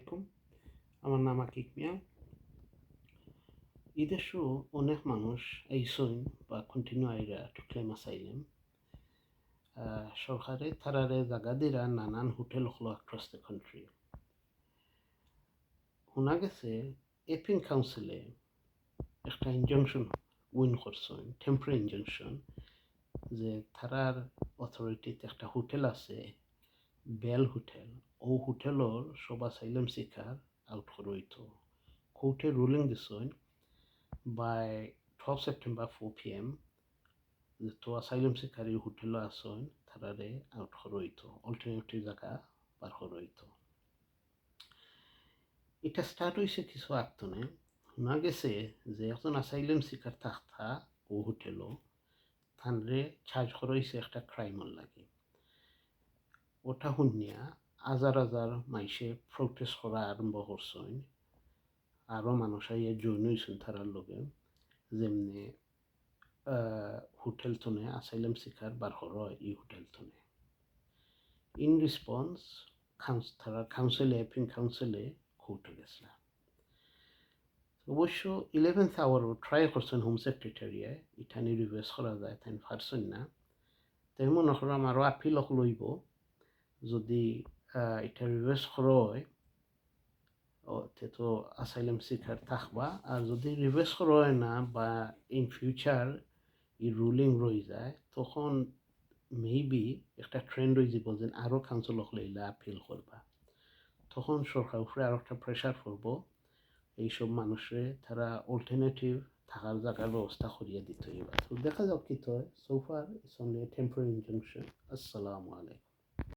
আলাইকুম। আমার নাম আকিক মিয়া। ইদেশও অনেক মানুষ আইসইন বা কন্টিনিউ আইরা টু ক্লেম আসাইলেম। সরকারে তারারে জাগা দিরা নানান হোটেল হলো অ্যাক্রস দ্য কান্ট্রি। শোনা গেছে এপিং কাউন্সিলে একটা ইনজাংশন উইন করছেন, টেম্পোরারি ইনজাংশন, যে তারার অথরিটিতে একটা হোটেল আছে, বেল হোটেল। ও হোটেলর সব আসাইলাম শিকার আউট করইতো। কোর্টে রুলিং দিছেন by 12 September 4 p.m. তো asylum seekari হোটেল আসন তারারে আউট করইতো, অল্টারনেটিভ জায়গা বার করইতো। এটা স্টার্ট হয়েছে কিছু আক্তনে। শোনা গেছে যে একজন আসাইলাম সিকার থাকতা ও হোটেলও তানরে চার্জ করাইছে একটা ক্রাইমর লাগে। ওটা শুনিয়া হাজার হাজার মাইসে প্রোটেস্ট করা আরম্ভ করছেন। আরও মানুষ আইয়া জয়েন হয়েছেন তারার লগে, যেমনি হোটেল থনে আসাইলাম শিকার বার হর এই হোটেল থনে। ইন রেসপন্স তারা কাউন্সিলে এপিং কাউন্সিলে কোর্টে গেছিল। অবশ্য 11th আওয়ারও ট্রাই করছেন হোম সেক্রেটারিয়ে ইটানি রিভার্স করা যায়, তাই পারছেন না। তাই মনে করলাম আরও আপিল লইব, যদি এটা রিভার্স করা হয় তো আসাইলাম শিকার থাকবা। আর যদি রিভার্স করা হয় না বা ইন ফিউচার এই রুলিং রয়ে যায়, তখন মেবি একটা ট্রেন্ড হয়ে যাব যে আরও কাউন্সিল লইলা আপিল করবা। তখন সরকার উপরে আরও একটা প্রেশার পড়ব এইসব মানুষে তারা অল্টারনেটিভ থাকার জায়গার ব্যবস্থা করিয়ে দিতে হইবা। তো দেখা যাক কি হয়। So far it's only a temporary injunction. আসসালামু আলাইকুম।